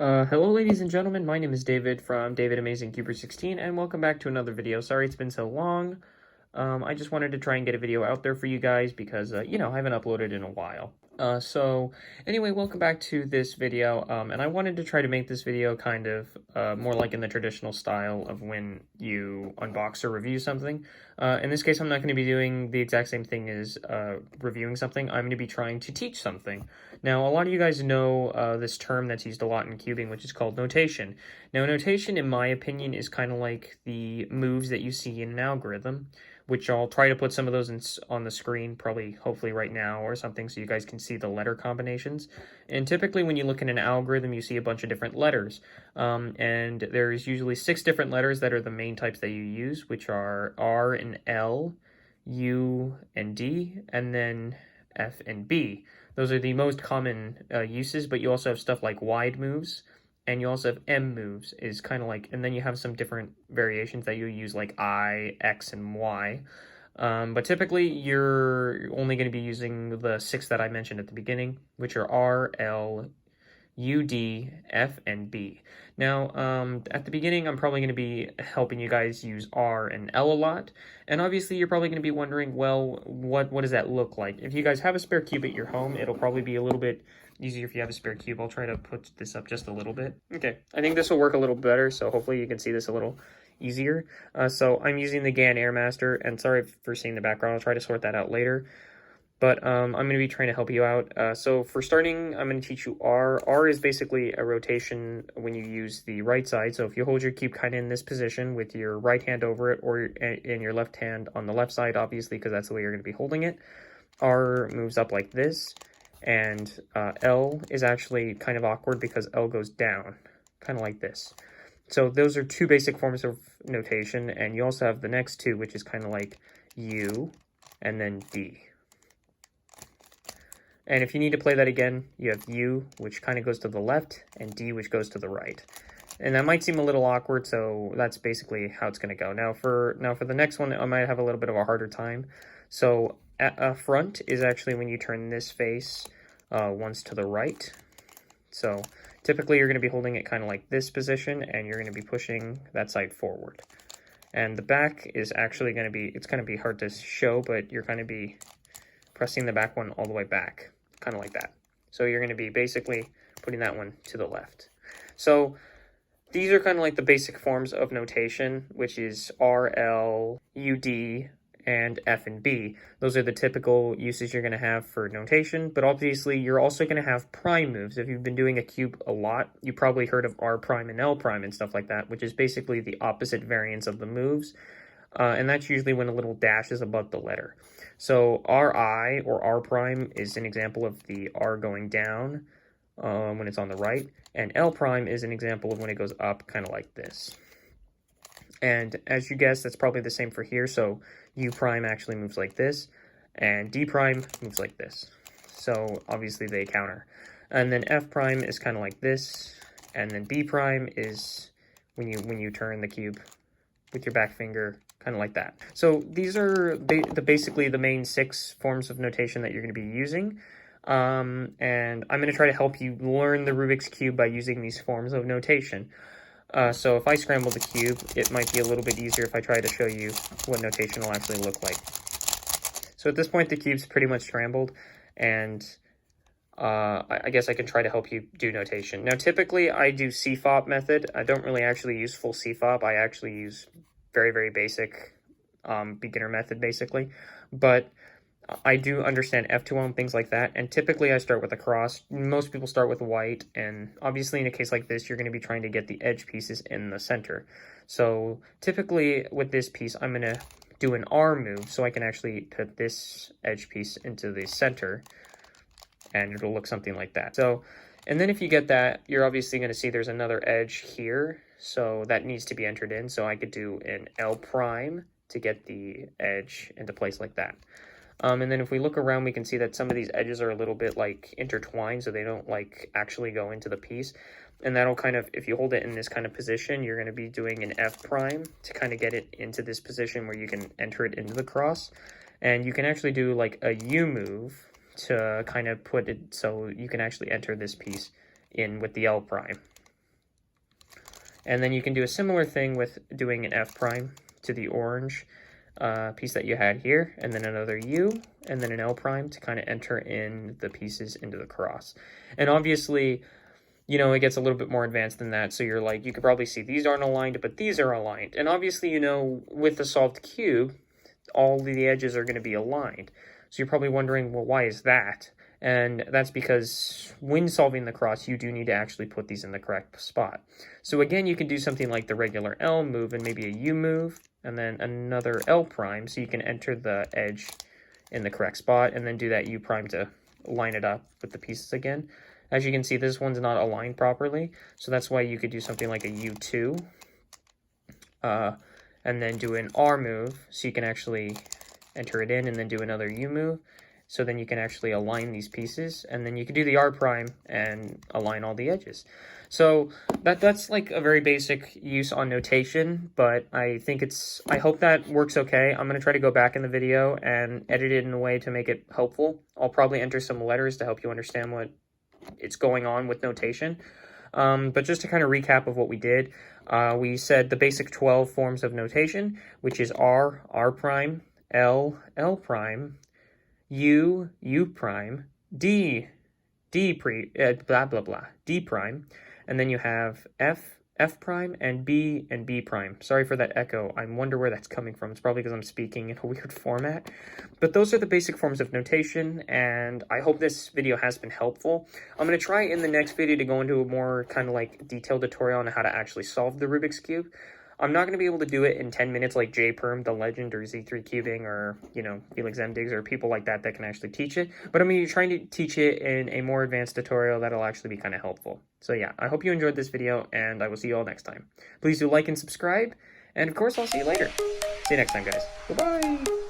Hello ladies and gentlemen, my name is David from David Amazing Cuber 16 and welcome back to another video. Sorry it's been so long. I just wanted to try and get a video out there for you guys because, I haven't uploaded in a while. So anyway, welcome back to this video, and I wanted to try to make this video kind of more like in the traditional style of when you unbox or review something. In this case, I'm not going to be doing the exact same thing as reviewing something. I'm going to be trying to teach something. Now, a lot of you guys know this term that's used a lot in cubing, which is called notation. Now, notation, in my opinion, is kind of like the moves that you see in an algorithm, which I'll try to put some of those on the screen, probably, hopefully right now or something, so you guys can see the letter combinations. And typically when you look at an algorithm, you see a bunch of different letters. And there's usually 6 different letters that are the main types that you use, which are R and L, U and D, and then F and B. Those are the most common uses, but you also have stuff like wide moves, and you also have M moves, is kind of like, and then you have some different variations that you use like I, X, and Y. But typically you're only going to be using the 6 that I mentioned at the beginning, which are R, L, U, D, F, and B. Now, at the beginning, I'm probably going to be helping you guys use R and L a lot. And obviously, you're probably going to be wondering, well, what does that look like? If you guys have a spare cube at your home, it'll probably be a little bit easier if you have a spare cube. I'll try to put this up just a little bit. Okay, I think this will work a little better, so hopefully you can see this a little easier. So I'm using the GAN Airmaster, and sorry for seeing the background. I'll try to sort that out later. But I'm going to be trying to help you out. So for starting, I'm going to teach you R. R is basically a rotation when you use the right side. So if you hold your cube kind of in this position with your right hand over it, or in your left hand on the left side, obviously, because that's the way you're going to be holding it, R moves up like this. And L is actually kind of awkward because L goes down, kind of like this. So those are 2 basic forms of notation. And you also have the next 2, which is kind of like U and then D. And if you need to play that again, you have U, which kind of goes to the left, and D, which goes to the right. And that might seem a little awkward, so that's basically how it's going to go. Now for the next one, I might have a little bit of a harder time. So front is actually when you turn this face once to the right. So typically you're going to be holding it kind of like this position, and you're going to be pushing that side forward. And the back is actually going to be, it's going to be hard to show, but you're going to be pressing the back one all the way back, kind of like that. So you're going to be basically putting that one to the left. So these are kind of like the basic forms of notation, which is R, L, U, D, and F and B. Those are the typical uses you're going to have for notation, but obviously you're also going to have prime moves. If you've been doing a cube a lot, you probably heard of R prime and L prime and stuff like that, which is basically the opposite variants of the moves. And that's usually when a little dash is above the letter. So Ri or R prime is an example of the R going down when it's on the right, and L prime is an example of when it goes up, kind of like this. And as you guessed, that's probably the same for here. So U prime actually moves like this, and D prime moves like this. So obviously they counter. And then F prime is kind of like this, and then B prime is when you turn the cube with your back finger, kind of like that. So these are basically the main 6 forms of notation that you're going to be using. And I'm going to try to help you learn the Rubik's Cube by using these forms of notation. So if I scramble the cube, it might be a little bit easier if I try to show you what notation will actually look like. So at this point, the cube's pretty much scrambled, and I guess I can try to help you do notation. Now, typically, I do cfop method. I don't really actually use full cfop. I actually use very, very basic beginner method, basically. But I do understand F2L and things like that, and typically I start with a cross. Most people start with white, and obviously in a case like this, you're going to be trying to get the edge pieces in the center. So typically with this piece, I'm going to do an R move, so I can actually put this edge piece into the center, and it'll look something like that. So, and then if you get that, you're obviously going to see there's another edge here, so that needs to be entered in. So I could do an L prime to get the edge into place like that. And then if we look around, we can see that some of these edges are a little bit like intertwined, so they don't like actually go into the piece. And that'll kind of, if you hold it in this kind of position, you're going to be doing an F prime to kind of get it into this position where you can enter it into the cross. And you can actually do like a U move to kind of put it so you can actually enter this piece in with the L prime. And then you can do a similar thing with doing an F prime to the orange piece that you had here, and then another U, and then an L prime to kind of enter in the pieces into the cross. And obviously, you know, it gets a little bit more advanced than that. So you're like, you could probably see these aren't aligned, but these are aligned. And obviously, you know, with the solved cube, all the edges are going to be aligned. So you're probably wondering, well, why is that? And that's because when solving the cross, you do need to actually put these in the correct spot. So again, you can do something like the regular L move and maybe a U move, and then another L prime, so you can enter the edge in the correct spot, and then do that U prime to line it up with the pieces again. As you can see, this one's not aligned properly, so that's why you could do something like a U2, and then do an R move, so you can actually enter it in, and then do another U move, so then you can actually align these pieces, and then you can do the R prime and align all the edges. So that's like a very basic use on notation, but I hope that works okay. I'm going to try to go back in the video and edit it in a way to make it helpful. I'll probably enter some letters to help you understand what it's going on with notation. But just to kind of recap of what we did, we said the basic 12 forms of notation, which is R, R prime, L, L prime, U, U prime, D, D blah, blah, blah, D prime, and then you have F, F prime, and B prime. Sorry for that echo. I wonder where that's coming from. It's probably because I'm speaking in a weird format. But those are the basic forms of notation, and I hope this video has been helpful. I'm going to try in the next video to go into a more kind of like detailed tutorial on how to actually solve the Rubik's Cube. I'm not going to be able to do it in 10 minutes like JPerm, The Legend, or Z3 Cubing, or, you know, Felix M. Diggs, or people like that can actually teach it. But I'm going to be trying to teach it in a more advanced tutorial that'll actually be kind of helpful. So yeah, I hope you enjoyed this video, and I will see you all next time. Please do like and subscribe, and of course, I'll see you later. See you next time, guys. Bye-bye!